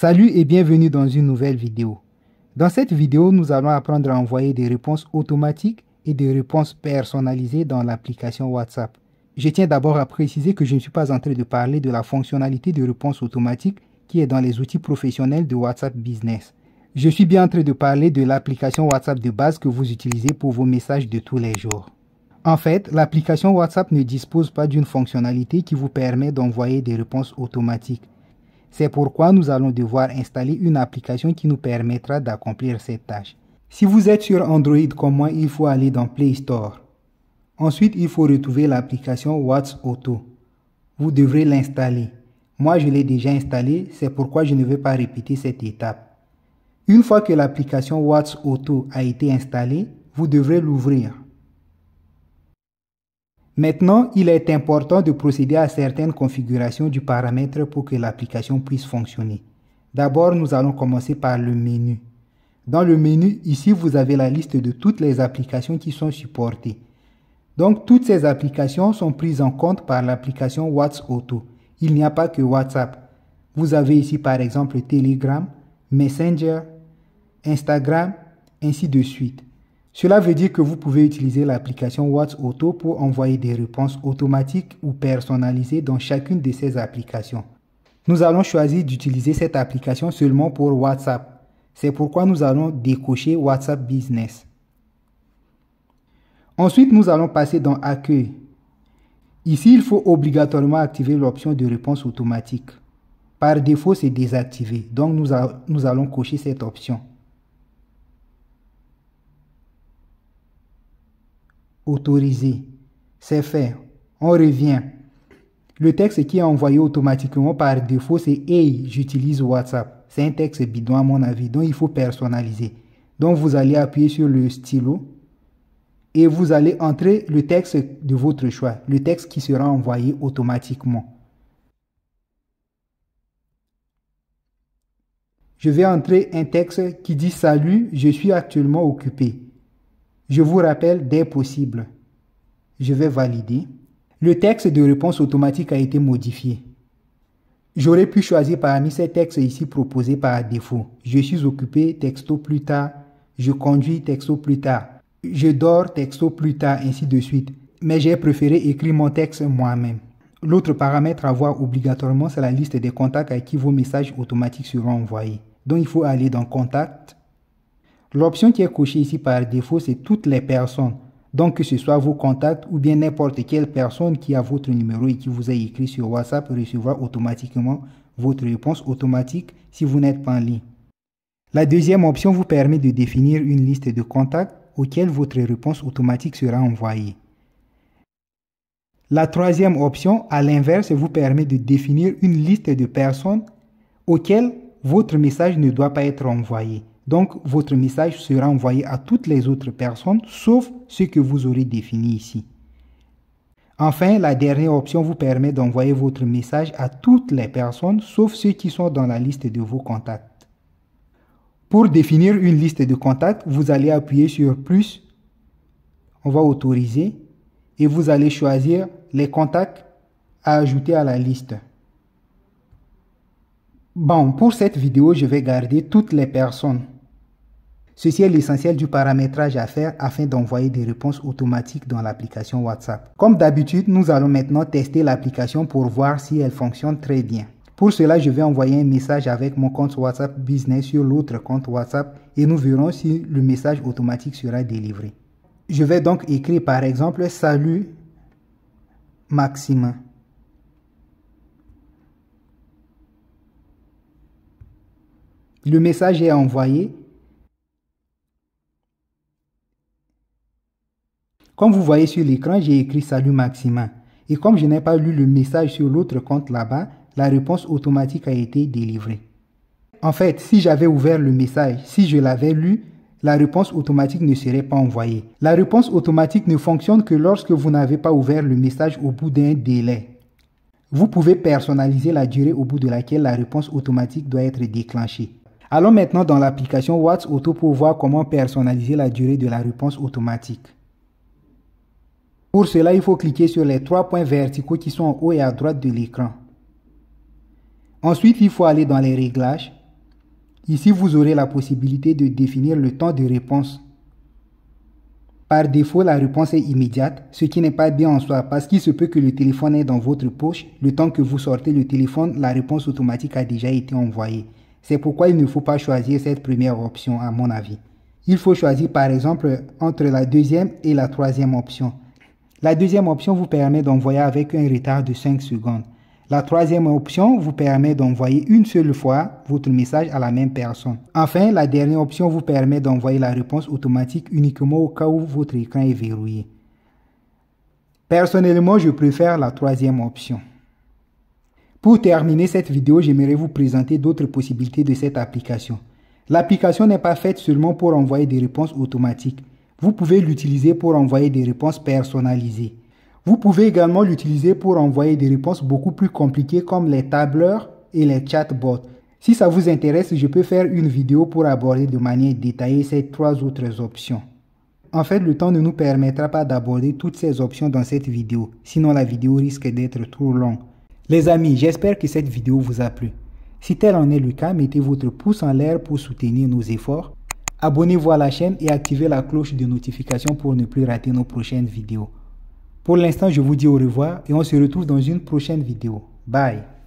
Salut et bienvenue dans une nouvelle vidéo. Dans cette vidéo, nous allons apprendre à envoyer des réponses automatiques et des réponses personnalisées dans l'application WhatsApp. Je tiens d'abord à préciser que je ne suis pas en train de parler de la fonctionnalité de réponse automatique qui est dans les outils professionnels de WhatsApp Business. Je suis bien en train de parler de l'application WhatsApp de base que vous utilisez pour vos messages de tous les jours. En fait, l'application WhatsApp ne dispose pas d'une fonctionnalité qui vous permet d'envoyer des réponses automatiques. C'est pourquoi nous allons devoir installer une application qui nous permettra d'accomplir cette tâche. Si vous êtes sur Android comme moi, il faut aller dans Play Store. Ensuite, il faut retrouver l'application WhatsApp Auto. Vous devrez l'installer. Moi, je l'ai déjà installée, c'est pourquoi je ne vais pas répéter cette étape. Une fois que l'application WhatsApp Auto a été installée, vous devrez l'ouvrir. Maintenant, il est important de procéder à certaines configurations du paramètre pour que l'application puisse fonctionner. D'abord, nous allons commencer par le menu. Dans le menu, ici, vous avez la liste de toutes les applications qui sont supportées. Donc, toutes ces applications sont prises en compte par l'application WhatsApp Auto. Il n'y a pas que WhatsApp. Vous avez ici, par exemple, Telegram, Messenger, Instagram, ainsi de suite. Cela veut dire que vous pouvez utiliser l'application WhatsApp Auto pour envoyer des réponses automatiques ou personnalisées dans chacune de ces applications. Nous allons choisir d'utiliser cette application seulement pour WhatsApp. C'est pourquoi nous allons décocher WhatsApp Business. Ensuite, nous allons passer dans Accueil. Ici, il faut obligatoirement activer l'option de réponse automatique. Par défaut, c'est désactivé, donc nous allons cocher cette option. Autoriser. C'est fait. On revient. Le texte qui est envoyé automatiquement par défaut, c'est « Hey, j'utilise WhatsApp ». C'est un texte bidon à mon avis, donc il faut personnaliser. Donc vous allez appuyer sur le stylo et vous allez entrer le texte de votre choix, le texte qui sera envoyé automatiquement. Je vais entrer un texte qui dit « Salut, je suis actuellement occupé. Je vous rappelle dès possible ». Je vais valider. Le texte de réponse automatique a été modifié. J'aurais pu choisir parmi ces textes ici proposés par défaut. Je suis occupé, texto plus tard. Je conduis, texto plus tard. Je dors, texto plus tard, ainsi de suite. Mais j'ai préféré écrire mon texte moi-même. L'autre paramètre à voir obligatoirement, c'est la liste des contacts à qui vos messages automatiques seront envoyés. Donc il faut aller dans Contact. L'option qui est cochée ici par défaut, c'est toutes les personnes. Donc que ce soit vos contacts ou bien n'importe quelle personne qui a votre numéro et qui vous a écrit sur WhatsApp recevra automatiquement votre réponse automatique si vous n'êtes pas en ligne. La deuxième option vous permet de définir une liste de contacts auxquels votre réponse automatique sera envoyée. La troisième option, à l'inverse, vous permet de définir une liste de personnes auxquelles votre message ne doit pas être envoyé. Donc, votre message sera envoyé à toutes les autres personnes, sauf ceux que vous aurez définis ici. Enfin, la dernière option vous permet d'envoyer votre message à toutes les personnes, sauf ceux qui sont dans la liste de vos contacts. Pour définir une liste de contacts, vous allez appuyer sur « Plus », on va autoriser, et vous allez choisir les contacts à ajouter à la liste. Bon, pour cette vidéo, je vais garder toutes les personnes. Ceci est l'essentiel du paramétrage à faire afin d'envoyer des réponses automatiques dans l'application WhatsApp. Comme d'habitude, nous allons maintenant tester l'application pour voir si elle fonctionne très bien. Pour cela, je vais envoyer un message avec mon compte WhatsApp Business sur l'autre compte WhatsApp et nous verrons si le message automatique sera délivré. Je vais donc écrire par exemple « Salut Maxime ». Le message est envoyé. Comme vous voyez sur l'écran, j'ai écrit « Salut Maxime ». Et comme je n'ai pas lu le message sur l'autre compte là-bas, la réponse automatique a été délivrée. En fait, si j'avais ouvert le message, si je l'avais lu, la réponse automatique ne serait pas envoyée. La réponse automatique ne fonctionne que lorsque vous n'avez pas ouvert le message au bout d'un délai. Vous pouvez personnaliser la durée au bout de laquelle la réponse automatique doit être déclenchée. Allons maintenant dans l'application WhatsApp Auto pour voir comment personnaliser la durée de la réponse automatique. Pour cela, il faut cliquer sur les 3 points verticaux qui sont en haut et à droite de l'écran. Ensuite, il faut aller dans les réglages. Ici, vous aurez la possibilité de définir le temps de réponse. Par défaut, la réponse est immédiate, ce qui n'est pas bien en soi parce qu'il se peut que le téléphone est dans votre poche. Le temps que vous sortez le téléphone, la réponse automatique a déjà été envoyée. C'est pourquoi il ne faut pas choisir cette première option à mon avis. Il faut choisir par exemple entre la deuxième et la troisième option. La deuxième option vous permet d'envoyer avec un retard de 5 secondes. La troisième option vous permet d'envoyer une seule fois votre message à la même personne. Enfin, la dernière option vous permet d'envoyer la réponse automatique uniquement au cas où votre écran est verrouillé. Personnellement, je préfère la troisième option. Pour terminer cette vidéo, j'aimerais vous présenter d'autres possibilités de cette application. L'application n'est pas faite seulement pour envoyer des réponses automatiques. Vous pouvez l'utiliser pour envoyer des réponses personnalisées. Vous pouvez également l'utiliser pour envoyer des réponses beaucoup plus compliquées comme les tableurs et les chatbots. Si ça vous intéresse, je peux faire une vidéo pour aborder de manière détaillée ces 3 autres options. En fait, le temps ne nous permettra pas d'aborder toutes ces options dans cette vidéo, sinon la vidéo risque d'être trop longue. Les amis, j'espère que cette vidéo vous a plu. Si tel en est le cas, mettez votre pouce en l'air pour soutenir nos efforts. Abonnez-vous à la chaîne et activez la cloche de notification pour ne plus rater nos prochaines vidéos. Pour l'instant, je vous dis au revoir et on se retrouve dans une prochaine vidéo. Bye!